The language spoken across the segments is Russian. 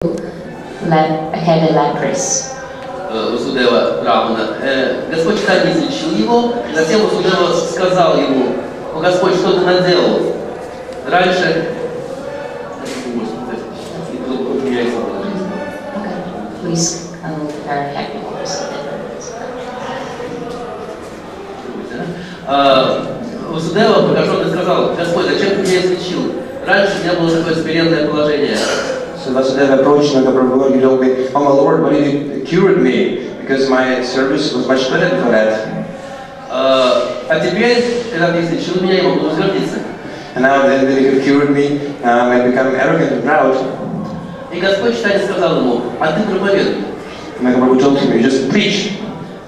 had a leprosy. Васудева Брамана. Господь Чайтанья излечил его, затем Васудева сказал ему: «О Господь, что ты наделал? Раньше...» Please prepare happy words. Васудева прокаженный сказал: «Господь, зачем ты меня излечил? Раньше у меня было такое смиренное положение». So Vasudeva approached Nanda Prabhu and he told me, "Oh my Lord, why did you cure me? Because my service was much better before that." А теперь, когда ты излечил меня, я могу возгордиться. And now that you have cured me, now I become arrogant and proud. И Господь Чайтанья сказал ему: «А ты проповедуй». Nanda Prabhu told him, "You just preach.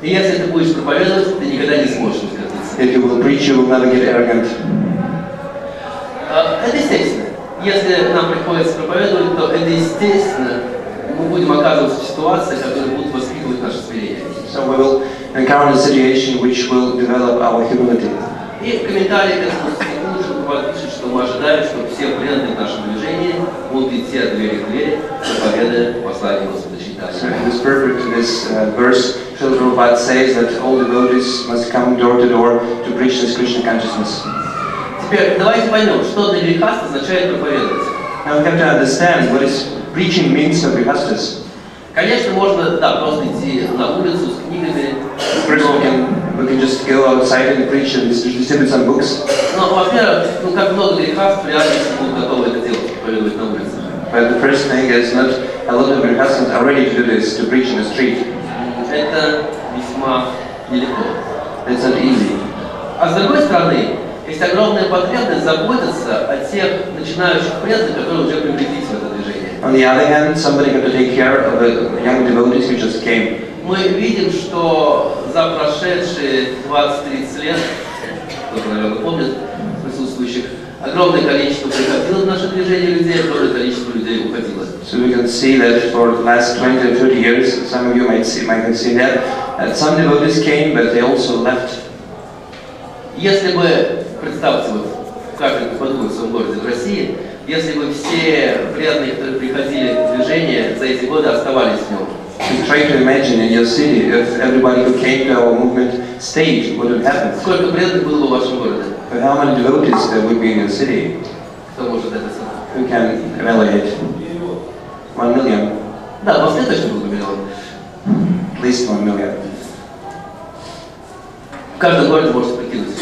И если ты будешь проповедовать, ты никогда не сможешь возгордиться. If you will preach, you will never get arrogant." Это естественно. Если нам приходится проповедовать, то это естественно. Мы будем оказываться в ситуации, которые будут воспитывать наше смирение. So we will encounter a situation which will develop our humility. И в комментариях к этому стиху пишет, что мы ожидаем, что все преданные в нашем движении будут идти от двери к двери, проповедуя послание Господа Чайтаньи. So in this purport to this verse, Srila Prabhupada says that all devotees must come door to door to preach this Krishna consciousness. Теперь давайте поймем, что для грехаста означает проповедовать. Now we have to understand what is preaching means for grihastas. Конечно, можно, да, просто идти на улицу с книгами. First, we can just go outside and preach and distribute some books. Но, во-первых, как много грехастов реально будут готовы это делать, проповедовать на улице. But the first thing is not a lot of grihastas are ready to do this, to preach in the street. Это весьма нелегко. It's not easy. А с другой стороны, есть огромная потребность заботиться о тех начинающих преданных, которые уже привлеклись в это движение. On the other hand, somebody has to take care of the young devotees who just came. Мы видим, что за прошедшие 20-30 лет, кто-то, наверное, помнит, присутствующих, огромное количество приходило в наше движение людей, огромное количество людей уходило. So we can see that for the last 20 or 30 years, some of you might have seen that some devotees came, but they also left. Если бы, представьте, вот в каждом подвое в своем городе в России, если бы все преданные, которые приходили в движение, за эти годы оставались в нем. Just try to imagine in your city if everybody who came to our movement stayed, what would happen? Сколько преданных было бы в вашем городе? But how many devotees there would be in your city? Кто может это сказать? Who can evaluate? 1 million. Да, в Москве точно был бы миллион. At least 1 million. В каждом городе можете прикинуть.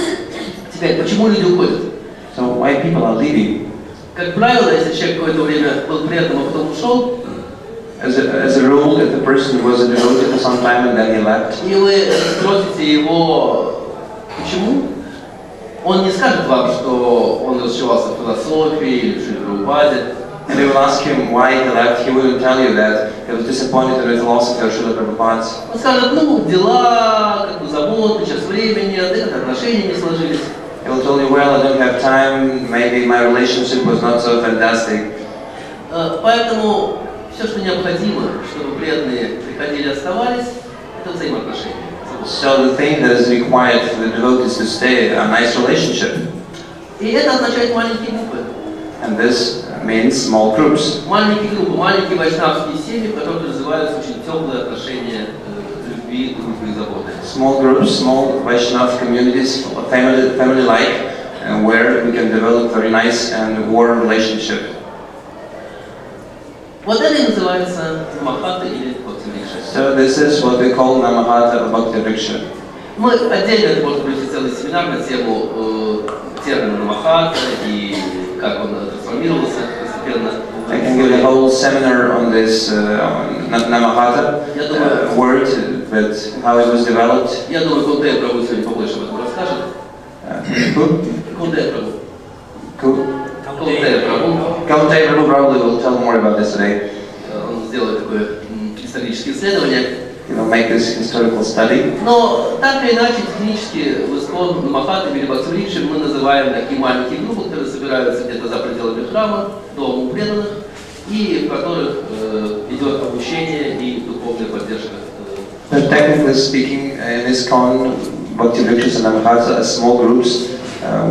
Теперь, почему люди уходят? So why people are leaving? Как правило, если человек какое-то время был преданным, а потом ушел, As a rule, if the person was a devotee for some time and then he left, и вы спросите его, почему, он не скажет вам, что он разочаровался в философии или в Шриле Прабхупаде. and you will ask him why he left, he wouldn't tell you that he was disappointed in the philosophy of Srila Prabhupada's. Он скажет: ну, дела, как бы заботы, сейчас времени нет, и как отношения не сложились. He will tell you, well, I don't have time, maybe my relationship was not so fantastic. Поэтому все, что необходимо, чтобы преданные приходили и оставались, это взаимоотношения. So the thing that is required for the devotees to stay a nice relationship. И это означает маленькие группы. And this means small groups. Маленькие группы, маленькие вайшнавские семьи, в которых развиваются очень теплые отношения любви, дружбы и заботы. Small groups, small Vaishnav communities, family-like, where we can develop very nice and warm relationship. Вот это и называется намахата или бхакти-врикша. So this is what we call namahata Bhakti-vriksha. Мы отдельно, это может быть целый семинар на тему термина намахата и как он трансформировался постепенно. I can give a whole seminar on this namahata word, but how it was developed. Я думаю, Kaunteya прабhu сегодня побольше об этом расскажет. Who? Kaunteya прабhu. Kaunteya Prabhu probably will tell more about this today. Он сделает такое историческое исследование. He will make this historical study. Но так или иначе, технически в ИСККОН намахатами или бхакти-врикшей мы называем такие маленькие группы, которые собираются где-то за пределами храма, дома у преданных, и в которых идет обучение и духовная поддержка. But technically speaking, in ISKCON, Bhakti-vriksha and Namahata are small groups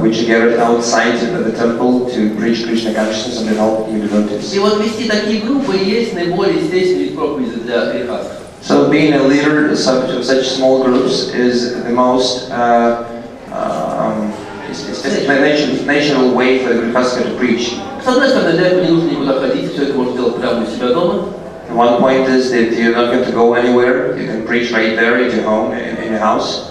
which gathered outside the temple to preach Krishna consciousness and help new devotees. И вот вести такие группы есть наиболее естественные проповеди для грехастов. So being a leader of such small groups is the most natural way for the grihastha to preach. С одной стороны, для этого не нужно никуда ходить, все это можно делать прямо у себя дома. And one point is that you're not going to go anywhere. You can preach right there at your home, in your house.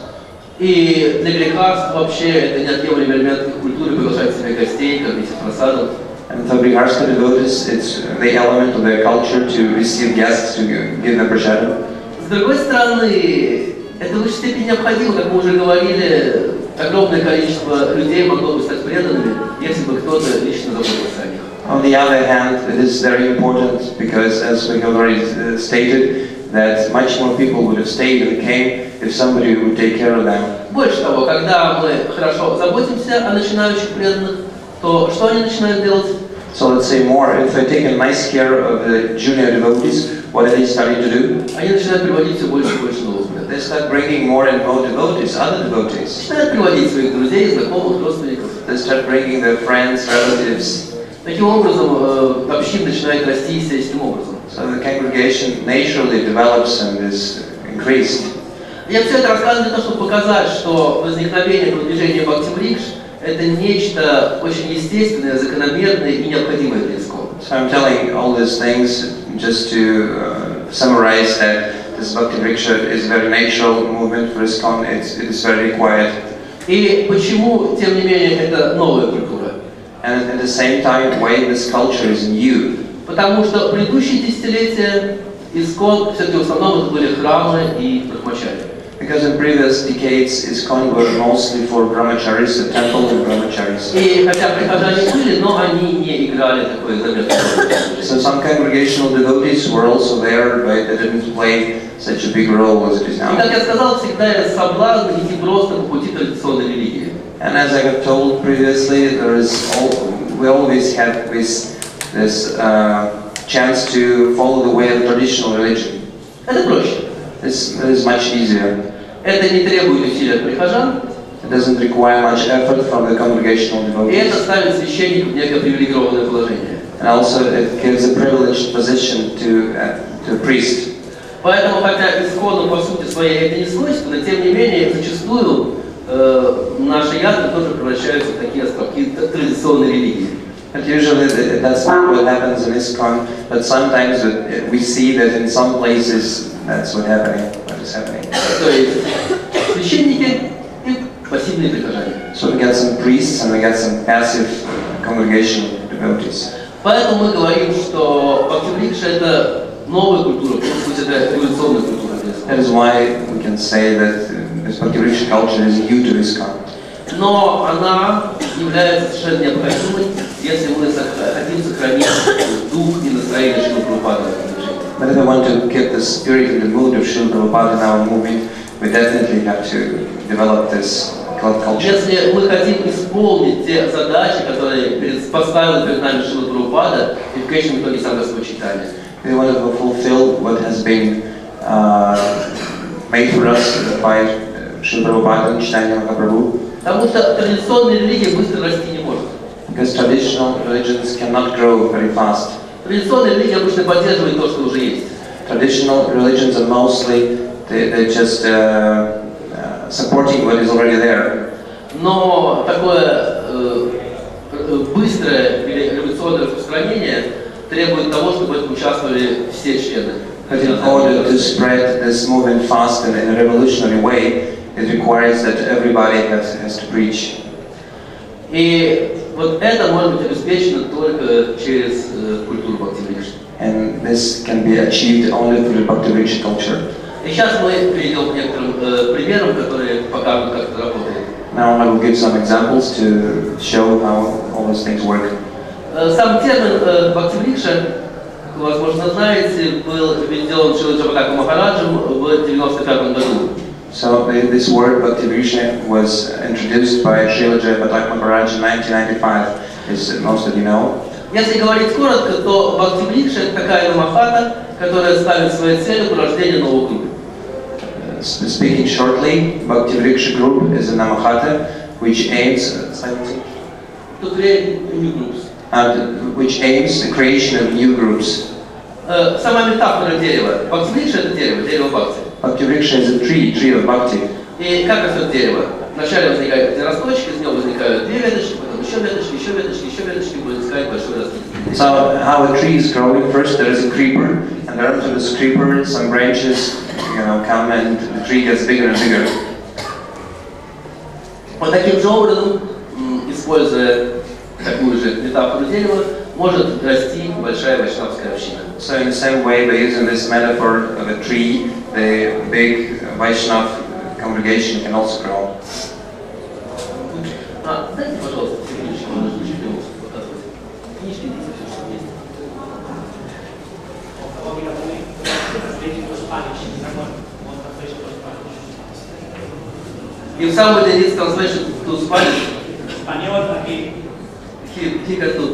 И для грехаств вообще это неотъемлемый элемент их культуры приглашать себе гостей, кормить их просадом. And for grihastha devotees, it's the element of their culture to receive guests, to give them prashadam. С другой стороны, это в высшей степени необходимо, как мы уже говорили, огромное количество людей могло бы стать преданными, если бы кто-то лично заботился о них. On the other hand, it is very important because, as we have already stated, that much more people would have stayed and came if somebody would take care of them. Больше того, когда мы хорошо заботимся о начинающих преданных, то что они начинают делать? So let's say more, if they take a nice care of the junior devotees, what are they starting to do? Они начинают приводить все больше и больше новых преданных. They start bringing more and more devotees, other devotees. Начинают приводить своих друзей, знакомых, родственников. They start bringing their friends, relatives. Таким образом, община начинает расти естественным образом. So the congregation naturally develops and is increased. Я все это рассказываю для того, чтобы показать, что возникновение продвижения Бхакти-врикш – это нечто очень естественное, закономерное и необходимое для ИСККОН. So I'm telling all these things just to summarize that this Bhakti-vriksha is a very natural movement for ISKCON. It is very required. И почему, тем не менее, это новая культура? And at the same time, why this culture is new? Потому что предыдущие десятилетия ИСККОН все-таки в основном это были храмы и брахмачари. Because in previous decades, ISKCON were mostly for brahmacharis, the temple and brahmacharis. И хотя прихожане были, но они не играли такой заметной роли. So some congregational devotees were also there, but they didn't play such a big role as it is now. И как я сказал, всегда есть соблазн идти просто по пути традиционной религии. And as I have told previously, we always had this chance to follow the way of traditional religion. Это проще. This is much easier. Это не требует усилий от прихожан. It doesn't require much effort from the congregational И это devotees. ставит священника в некое привилегированное положение. And also it gives a privileged position to a priest. Поэтому, хотя ИСККОНу по сути своей это не свойственно, тем не менее, зачастую наши ядры тоже превращаются в такие островки традиционной религии. But usually that's not what happens in ISKCON, but sometimes we see that in some places that's what is happening. То есть священники и пассивные прихожане. So we get some priests and we get some passive congregational devotees. Поэтому мы говорим, что Бхакти-врикша это новая культура, по сути это эволюционная культура. That is why we can say that this Bhakti-vriksha culture is new to ISKCON. Но она является совершенно необходимой, если мы хотим сохранить дух и настроение Шрилы Прабхупады. But if we want to keep the spirit and the mood of Srila Prabhupada in our movement, we definitely have to develop this culture. Если мы хотим исполнить те задачи, которые поставила перед нами Шрила Прабхупада, и в конечном итоге сам Господь Чайтанья. We want to fulfill what has been made for us by Srila Prabhupada and Chaitanya Mahaprabhu. Потому что традиционная религия быстро расти не может. Because traditional religions cannot grow very fast. Традиционная религия обычно поддерживает то, что уже есть. Traditional religions are mostly they're just supporting what is already there. Но такое быстрое или революционное распространение требует того, чтобы в этом участвовали все члены. But in order to spread this movement fast and in a revolutionary way, it requires that everybody has to preach. И вот это может быть обеспечено только через культуру Бхакти-врикша. And this can be achieved only through the Bhakti-vriksha culture. И сейчас мы перейдем к некоторым примерам, которые покажут, как это работает. Now I will give some examples to show how all these things work. Сам термин Бхакти-врикша, как вы, возможно, знаете, был введен Шрилой Джапатака Махараджем в 1995 году. So this word Bhakti-vriksha was introduced by Srila Jayapataka Maharaj in 1995, as most of you know. Если говорить коротко, то Бхакти-врикша это такая намахата, которая ставит своей целью порождение нового группы. Speaking shortly, Bhakti-vriksha group is a namahata which aims to create new groups. Which aims the creation of new groups. Сама метафора дерева. Бхакти-врикша — это дерево бхакти. Bhakti-vriksha is a tree of bhakti. И как растет дерево? Вначале возникают эти росточки, из него возникают две веточки, потом еще веточки, еще веточки, еще веточки, будет искать большой растение. So how a tree is growing, first there is a creeper, and after this creeper some branches come and the tree gets bigger and bigger. Вот таким же образом, используя такую же метафору дерева, может расти большая вайшнавская община. So in the same way, by using this metaphor of a tree, the big Vaishnav congregation can also grow. Дайте, пожалуйста, книжечку, мы нужно чуть показывать. Книжки здесь все, что есть. If somebody needs translation to Spanish, he can do.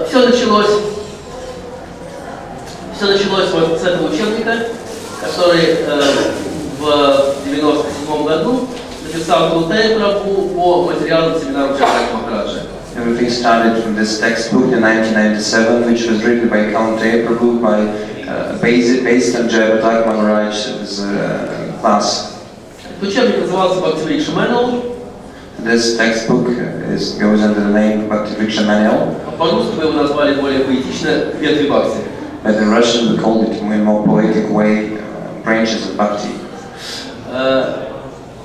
Все началось вот с этого учебника, который в 1997 году написал Kaunteya прабhu по материалам семинара Махараджа. Everything started from this textbook in 1997, which was written by Kaunteya prabhu based on Jayapataka Maharaj's class. Учебник назывался Bhakti-vriksha Manual. This textbook goes under the name Bhakti-vriksha Manual. По-русски мы его назвали более поэтично «Ветви Бхакти». But in Russian we called it in a more poetic way, branches of Bhakti.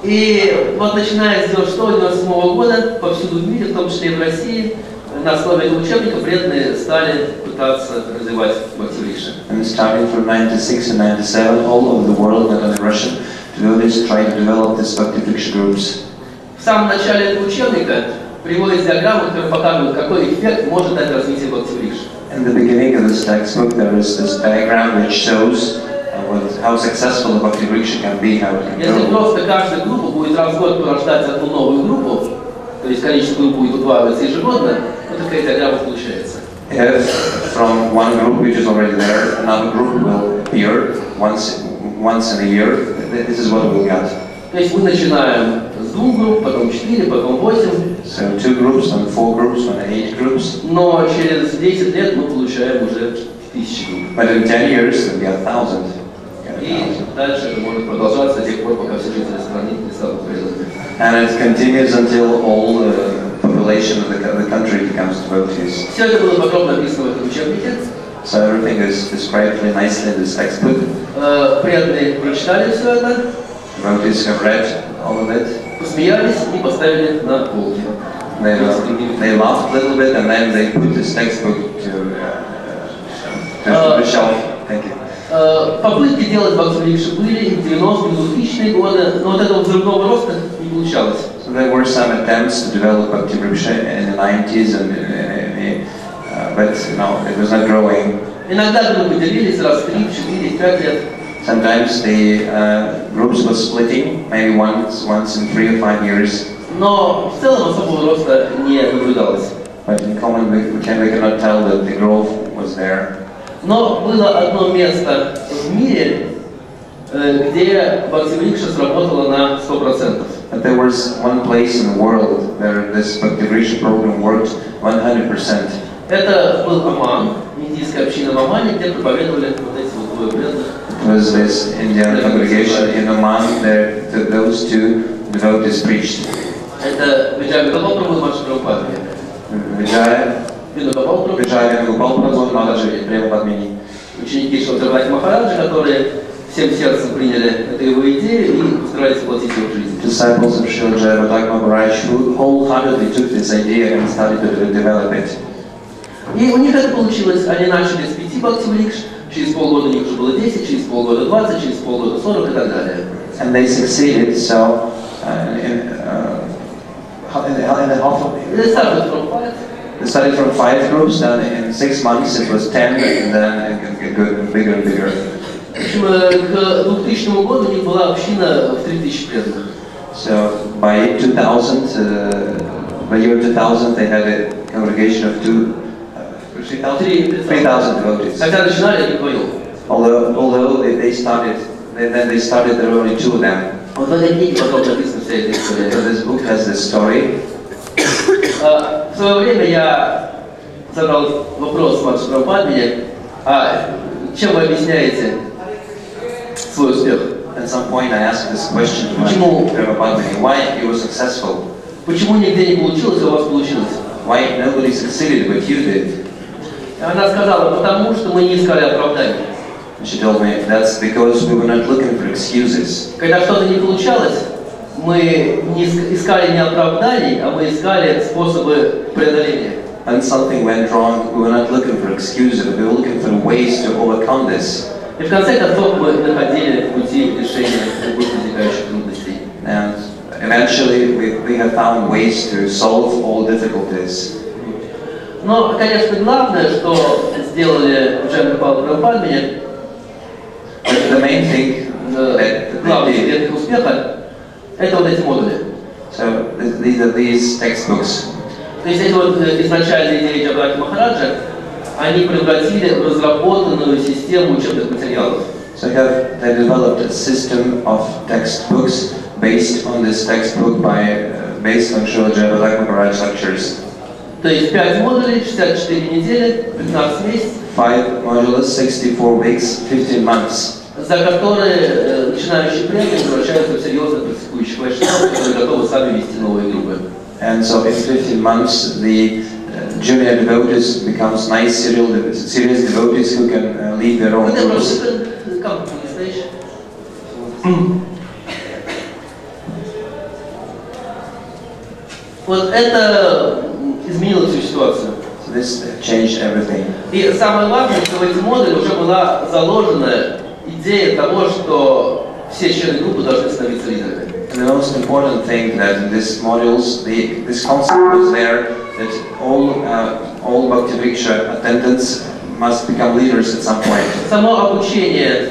И вот начиная с 1997 года, повсюду в мире, в том числе и в России, на основе этого учебника преданные стали пытаться развивать Bhakti-vriksha. And starting from 96 and 97, all over the world, not only Russian, devotees try to develop these Bhakti-vriksha groups. В самом начале этого учебника приводится диаграмма, которая показывает, какой эффект может дать развитие Bhakti-vriksha. In the beginning of this textbook, there is this diagram which shows how successful the Bhakti-vriksha can be, how it can Если grow. просто каждая группа будет раз в год порождать одну новую группу, то есть количество групп будет удваиваться ежегодно, вот такая диаграмма получается. If from one group which is already there, another group will appear once in a year, this is what we'll get. То есть мы начинаем с 2 групп, потом 4, потом 8. So 2 groups, then 4 groups, then 8 groups. Но через 10 лет мы получаем уже 1000 групп. But in 10 years, there'll be 1000. И дальше это может продолжаться до тех пор, пока все жители страны не станут преданными. And it continues until all the population of the country becomes devotees. Все это было подробно описано в этом учебнике. So everything is described really nicely in this textbook. Преданные прочитали все это. Devotees have read all of it. Посмеялись и поставили на полки. They laughed a little bit and then they put this textbook to the shelf. Thank you. Попытки делать Bhakti-vriksha были и в 90-е, 2000-е годы, но вот этого взрывного роста не получалось. So there were some attempts to develop Bhakti-vriksha in the 90s, but it was not growing. Иногда группы делились раз в 3, 4, 5 лет. Sometimes the groups were splitting, maybe once in 3 or 5 years. Но в целом особого роста не наблюдалось. But in common, we cannot tell that the growth was there. Но было одно место в мире, где Bhakti-vriksha сработала на 100%. But there was one place in the world where this Bhakti-vriksha program worked 100%. Это был Оман, индийская община в Омане, где проповедовали вот эти вот двое преданных. It was this Indian congregation in Oman. There, those 2 devotees preached. Это Виджая Гопал Прабху и Младший Прабхупада. Виджая Гопал Прабху, Гопал Прабху, Младший Прабхупада. Ученики Шилы Махараджа, которые всем сердцем приняли эту его идею и старались воплотить ее в жизнь. Disciples of Srila Jayapataka Maharaj who wholeheartedly took this idea and started to develop it. И у них это получилось. Они начали с 5 Bhakti-vriksha, через полгода у них уже было 10, через полгода 20, через полгода 40 и так далее. And they succeeded, so in the half of They started from 5. They started from 5 groups, then in 6 months it was 10, and then it got bigger and bigger. В общем, к 2000 году у них была община в 3000 преданных. So by 2000, by year 2000, they had a congregation of 3,000 devotees. Когда начинали, они вдвоем. Although they started there were only two of them. Вот в этой книге потом написана вся эта история. So this book has this story. В свое время я задал вопрос Мадхи Прабхупаде, чем вы объясняете свой успех? At some point I asked this question to Prabhupada, why he was successful? Почему нигде не получилось, а у вас получилось? Why nobody succeeded, but you did? Она сказала, потому что мы не искали оправданий. She told me that's because we were not looking for excuses. Когда что-то не получалось, мы не искали не оправданий, а мы искали способы преодоления. When something went wrong, we were not looking for excuses, but we were looking for ways to overcome this. И в конце концов мы находили пути решения любых возникающих трудностей. And eventually we have found ways to solve all difficulties. Но, конечно, главное, что сделали Джен Гопал Прабхупаде, The main thing главный секрет успеха, это вот эти модули. So these are these textbooks. То есть эти вот изначальные идеи Джабраки Махараджа, они превратили в разработанную систему учебных материалов. So they developed a system of textbooks based on this textbook based on Srila Jayaprakash Maharaj lectures. То есть 5 модулей, 64 недели, 15 месяцев. 5 modules, 64 weeks, 15 months. За которые начинающие преданные превращаются в серьезных практикующих вайшнавов, которые готовы сами вести новые группы. And so in 15 months, the junior devotees becomes nice serious devotees who can lead their own groups. Вот это изменило всю ситуацию. So this changed everything. И самое важное, что в эти модули уже была заложена идея того, что все члены группы должны становиться лидерами. And the most important thing that in these modules, this concept was there that all Bhakti-vriksha attendants must become leaders at some point. Само обучение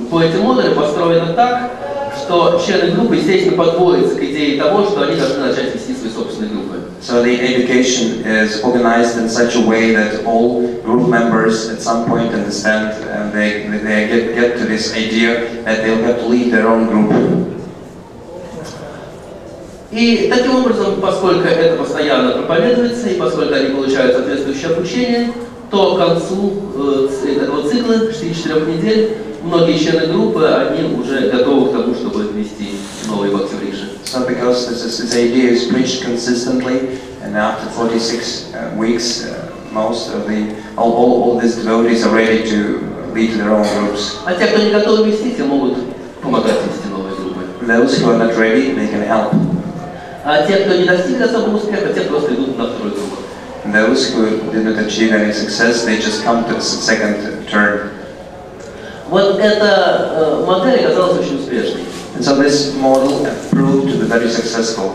по этим модулям построено так, что члены группы, естественно, подводятся к идее того, что они должны начать вести свои собственные группы. So the education is organized in such a way that all group members at some point understand and they get to this idea that they'll have to lead their own group. И таким образом, поскольку это постоянно проповедуется, и поскольку они получают соответствующее обучение, то к концу этого цикла, 64 недель, многие члены группы, они уже готовы к тому, чтобы вести новые бхакти-врикши. So because this idea is preached consistently, and after 46 weeks, most of all these devotees are ready to lead their own groups. А те, кто не готовы вести, те могут помогать вести новые группы. Those who are not ready, they can help. А те, кто не достигли особого успеха, те просто идут на второй круг. Those who did not achieve any success, they just come to the second turn. Вот эта модель оказалась очень успешной. And so this model proved to be very successful.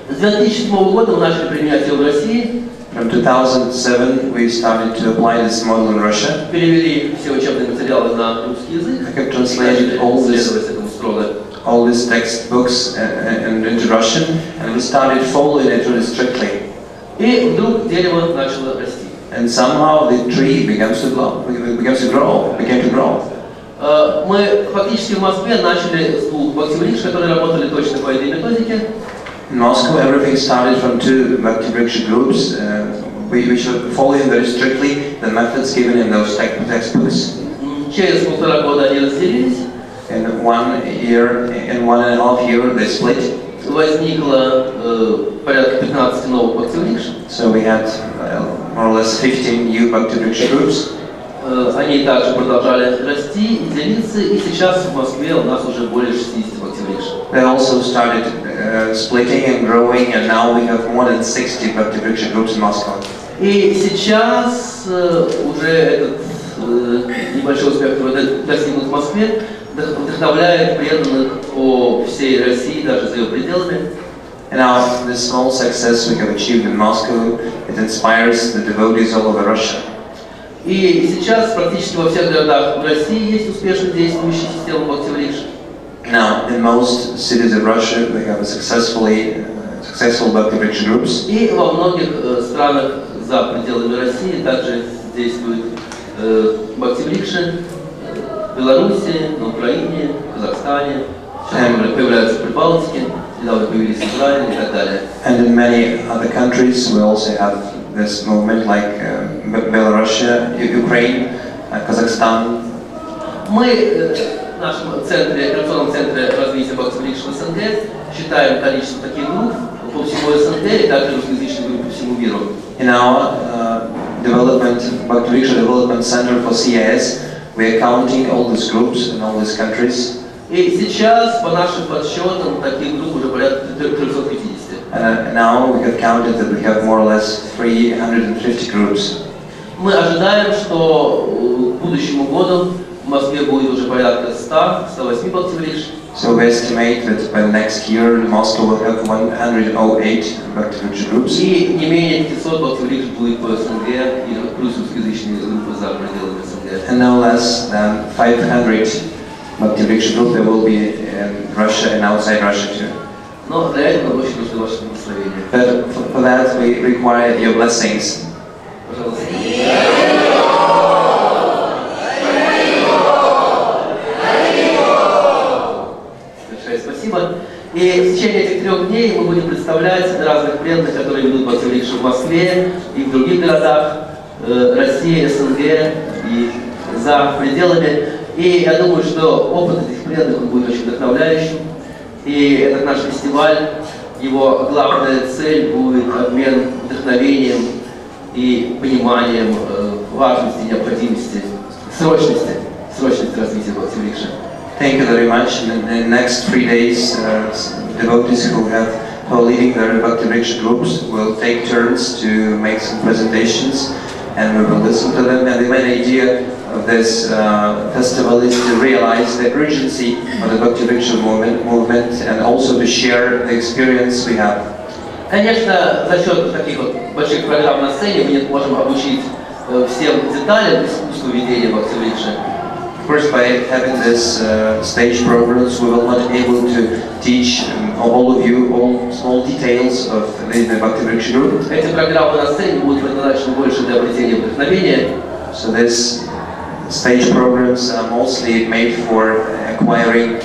С 2007 года мы начали применять ее в России. From 2007, we started to apply this model in Russia. Перевели все учебные материалы на русский язык. I have translated all these textbooks into Russian, and we started following it really strictly. И вдруг дерево начало расти. And somehow the tree began to grow. Мы фактически в Москве начали с 2 бхакти-врикш, которые работали точно по этой методике. In Moscow, everything started from 2 Bhakti-vriksha groups, which were following very strictly the methods given in those textbooks. Через 1,5 года они разделились. In 1 year, in 1.5 years, they split. Возникло порядка 15 новых бхакти-врикш. So we had more or less 15 new Bhakti-vriksha groups. Они также продолжали расти и делиться, и сейчас в Москве у нас уже более 60 бхакти-врикш. They also started splitting and growing, and now we have more than 60 Bhakti-vriksha groups in Moscow. И сейчас уже этот небольшой успех, который достигнут в Москве, вдохновляет преданных по всей России, даже за ее пределами. And now this small success we have achieved in Moscow, it inspires the devotees all over Russia. И сейчас практически во всех городах в России есть успешно действующая система бхакти-врикш. Now, in most cities of Russia, we have successful Bhakti-vriksha groups. И во многих странах за пределами России. Также действуют Бхакти-врикши в Беларуси, на Украине, в Казахстане. Сейчас появляются в Прибалтике, недавно появились в Израиле и так далее. And in many other countries we also have this movement like Belarus, Ukraine, Kazakhstan. Мы в нашем операционном центре развития Бхакти-врикша СНГ считаем количество таких групп по всему СНГ и также русскоязычных групп по всему миру. In our Bhakti-vriksha Development Center for CIS, we are counting all these groups in all these countries. И сейчас, по нашим подсчетам, таких групп уже порядка 350. And now we have counted that we have more or less 350 groups. Мы ожидаем, что к будущему году в Москве будет уже порядка 100-108 Бхакти-врикш. So we estimate that by the next year Moscow will have 108 Bhakti-vriksha groups. И не менее 500 Бхакти-врикш будет по СНГ и плюс русскоязычные группы за пределами СНГ. And no less than 500 Bhakti-vriksha groups there will be in Russia and outside Russia too. Но для этого очень нужны ваши благословения. But for that we require your blessings. Пожалуйста. Большое спасибо. И в течение этих 3 дней мы будем представлять разных преданных, которые ведут Бхакти-врикшу в Москве и в других городах России, СНГ и за пределами. И я думаю, что опыт этих преданных он будет очень вдохновляющим. И этот наш фестиваль, его главная цель будет обмен вдохновением и пониманием важности, необходимости, срочности развития Бхакти-врикши. Thank you very much. In the next 3 days, devotees who are leading their Bhakti-vriksha groups will take turns to make some presentations, and we will listen to them. And the main idea of this festival is to realize the urgency of the Bhakti-vriksha movement and also to share the experience we have. Конечно, за счет таких вот больших программ на сцене мы не можем обучить всем деталям искусства ведения Бхакти-врикши. Of course, by having this stage programs, we will not be able to teach all of you all small details of the Bhakti-vriksha group. Эти программы на сцене будут предназначены больше для обретения вдохновения. So this stage programs are mostly made for acquiring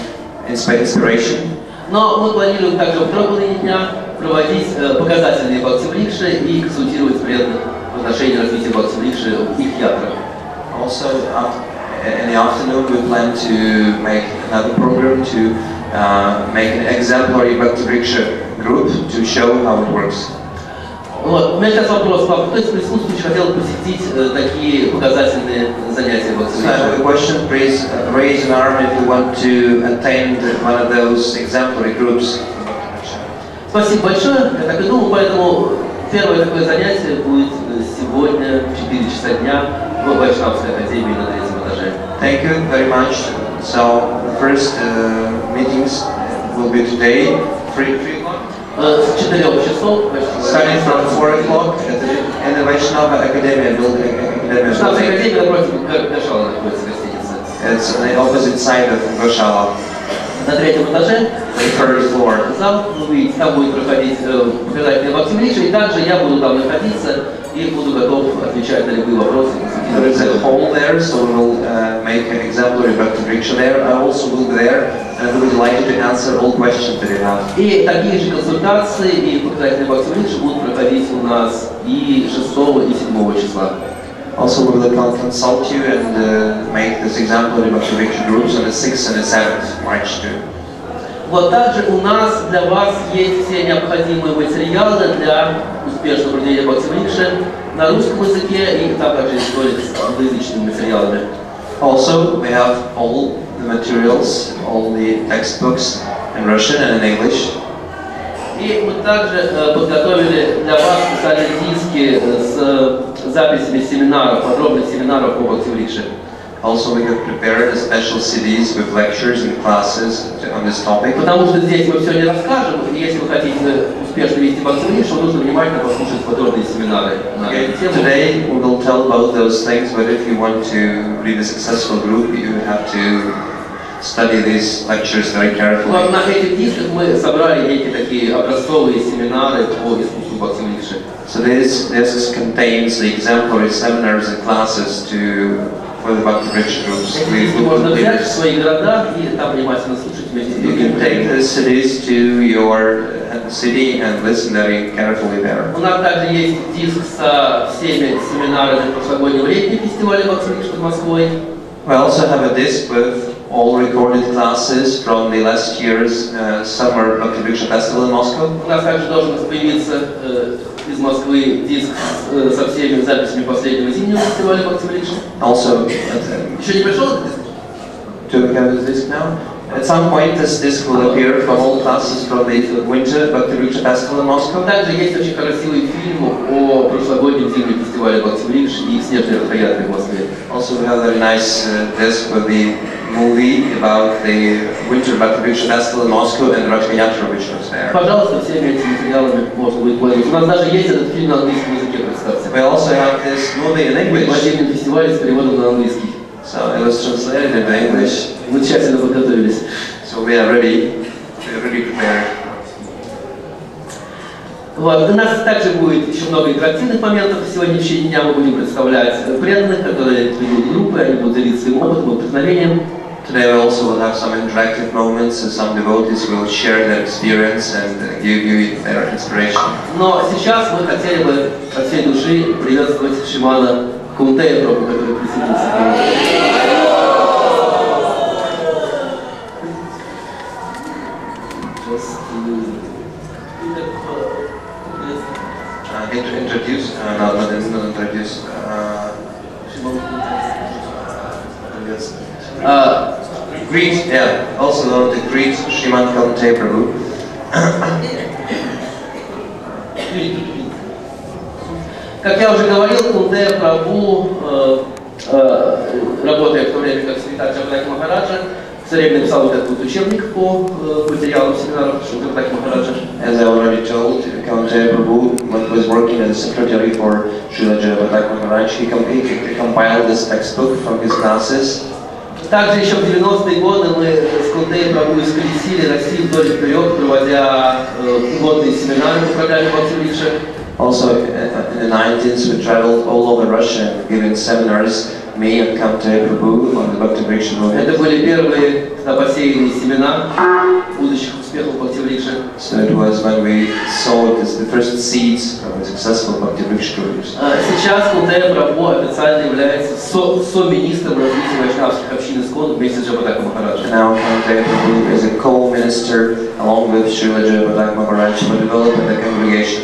inspiration. Но мы планируем также во второй половине дня проводить показательные Бхакти-врикши и консультировать преданных в отношении развития Бхакти-врикши в их ятрах. Also, in the afternoon, we plan to make another program to make an exemplary Bhakti-vriksha group to show how it works. Вот. У меня сейчас вопрос, папа, кто из присутствующих хотел посетить такие показательные занятия Бхакти-врикши? So I have a question. Please raise an arm if you want to attend one of those exemplary groups. Спасибо большое. Я так и думал, поэтому первое такое занятие будет сегодня в 4 часа дня в Вайшнавской академии на 3-м этаже. Thank you very much. So the first meetings will be today, 3 o'clock. С 4 часов. Starting from 4 o'clock in the Vaishnava Academia building. Вайшнавская академия напротив Гошала находится гостиница. It's on the opposite side of Goshala. На 3-м этаже. The third floor. Зал, вы видите, там будет проходить показательные Бхакти-врикши, и также я буду там находиться и буду готов отвечать на любые вопросы. There is a hall there, so we will make an exemplary Bhakti-vriksha there. I also will be there, and I will be delighted to answer all questions that you have. И такие же консультации и показательные Бхакти-врикши будут проходить у нас и 6 и 7 числа. Also, we will consult you and make this exemplary Bhakti-vriksha groups on the 6th and the 7th March too. Вот также у нас для вас есть все необходимые материалы для успешного проведения Бхакти-врикши на русском языке, и там также история с англоязычными материалами. Also, we have all the materials, all the textbooks in Russian and in English. И мы также подготовили для вас специальные диски с записями семинаров, подробных семинаров по Бхакти-врикше. Also, we have prepared special CDs with lectures and classes on this topic. Потому что здесь мы все не расскажем, и если вы хотите успешно вести Бхакти-врикшу, нужно внимательно послушать подробные семинары на эту тему. Today we will tell about those things, but if you want to lead a successful group, you have to study these lectures very Вот carefully. на этих дисках мы собрали эти такие образцовые семинары по искусству Бхакти-врикши. So this contains the exemplary seminars and classes for the Bhakti-vriksha groups. Эти можно взять в свои города и там внимательно слушать вместе с You can take другими. the cities to your city and listen very carefully there. У нас также есть диск со всеми семинарами прошлогоднего летнего фестиваля Бхакти-врикши под Москвой. We also have a disc with all recorded classes from the last year's summer Bhakti-vriksha festival in Moscow. У нас также должен появиться из Москвы диск со всеми записями последнего зимнего фестиваля Бхакти-врикши. Also, Еще не пришел этот диск? do we have this disc now? At some point, this disc will appear from all classes from the winter Bhakti-vriksha festival in Moscow. Также есть очень красивый фильм о прошлогоднем зимнем фестивале Бхакти-врикши и снежной ротоятры в Москве. Also, we have a very nice disc with the movie about the winter Bhakti-vriksha festival in Moscow and the Ratha-yatra which was there. Пожалуйста, всеми этими материалами можно будет пользоваться. У нас даже есть этот фильм на английском языке, представьте. We also have this movie in О English. зимнем фестивале с переводом на английский. So it was translated into English. Мы тщательно подготовились. So we are ready. We are really prepared. Вот. У нас также будет еще много интерактивных моментов. Сегодня в течение дня мы будем представлять преданных, которые придут в группы, они будут делиться своим опытом и вдохновением. Today we also will have some interactive moments, and some devotees will share their experience and give you their inspiration. Но сейчас мы хотели бы от всей души приветствовать Шримана Kaunteya прабху, который присоединился к нам. Introduce, not introduce. Greet, yeah. Also want to greet Srimad Kaunteya Prabhu. Как я уже говорил, Kaunteya прабху, работая в то время как секретарь Джаганаки Махараджа, все время написал вот этот вот учебник по материалам семинаров Джаганаки Махараджа. As I already told, Kaunteya Prabhu was working as a secretary for Srila Jagannath Maharaj. He compiled this textbook from his classes. Также еще в 90-е годы мы с Kaunteya прабху исколесили Россию вдоль и вперед, проводя годные семинары по программе Бхакти-врикши. Also, in the 90s, we traveled all over Russia and giving seminars, me and Kaunteya Prabhu, on the Bhakti-vriksha movement. Это были первые посеянные семена будущих успехов Бхакти-врикши. So it was when we sowed the first seeds of the successful Bhakti-vriksha groups. Сейчас Kaunteya прабху официально является со-министром развития вайшнавских общин ИСККОН вместе с Джаганаки Махараджем. Now Kaunteya Prabhu is a co-minister along with Srila Jagannath Maharaj for developing the congregation.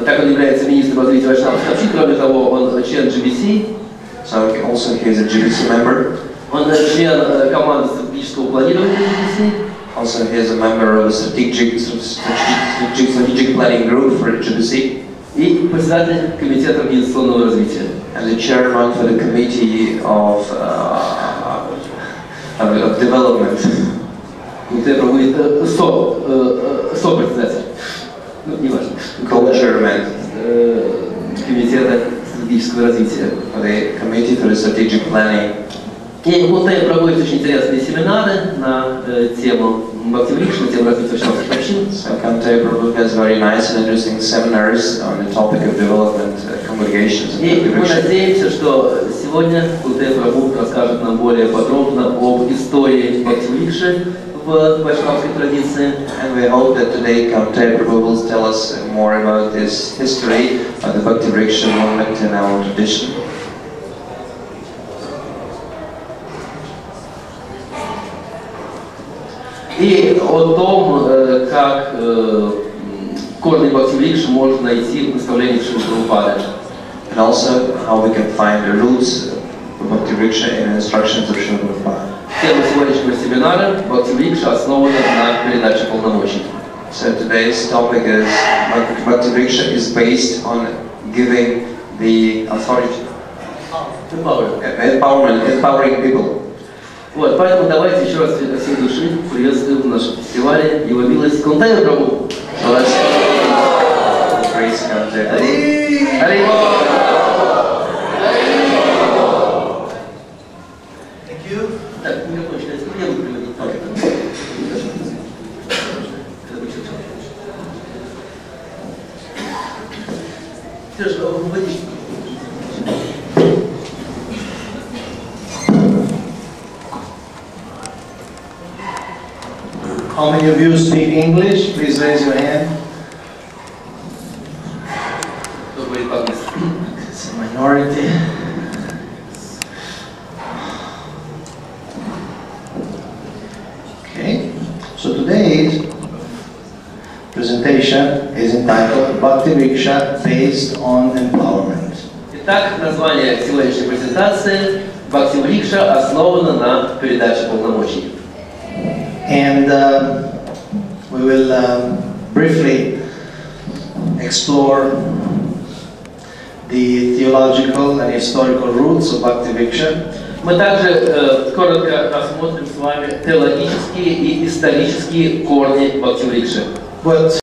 Так он является министром развития вайшнавских общин, кроме того, он член GBC. So also he is a GBC member. Он член команды стратегического планирования GBC. Also he is a member of the strategic planning group for GBC. И председатель комитета организационного развития. And the chairman for the committee of development. Kaunteya прабху со-председатель. Ну, не важно. Co-chairman. Комитета стратегического развития. For the committee for the strategic planning. И Kaunteya проводит очень интересные семинары на тему Бхакти-врикши, на тему развития вайшнавских общин. So Kaunteya Prabhu has very nice and interesting seminars on the topic of development congregations. И мы надеемся, что сегодня Kaunteya прабху расскажет нам более подробно об истории Бхакти-врикши в вайшнавской традиции. And we hope that today Kaunteya Prabhu will tell us more about this history of the Bhakti-vriksha movement in our tradition. И о том, как корни Бхакти-врикши можно найти в наставлениях Шрилы Прабхупады. And also how we can find the roots of Bhakti-vriksha in instructions of Srila Prabhupada. Тема сегодняшнего семинара Бхакти-врикша основана на передаче полномочий. So today's topic is Bhakti-vriksha is based on giving the authority, empowering people. Вот, поэтому давайте еще раз от всей души приветствуем в нашем фестивале Его милость Kaunteya прабху. So let's praise Kaunteya. Hare Krishna. Thank you. How many of you speak English? Please raise your hand. It's a minority. Okay, so today's presentation is entitled Bhakti-vriksha based on empowerment. Итак, название сегодняшней презентации «Бхакти-врикша» основана на передаче полномочий. And we will briefly explore the theological and historical roots of Bhakti-vriksha. Мы также коротко рассмотрим с вами теологические и исторические корни Бхакти-врикши. But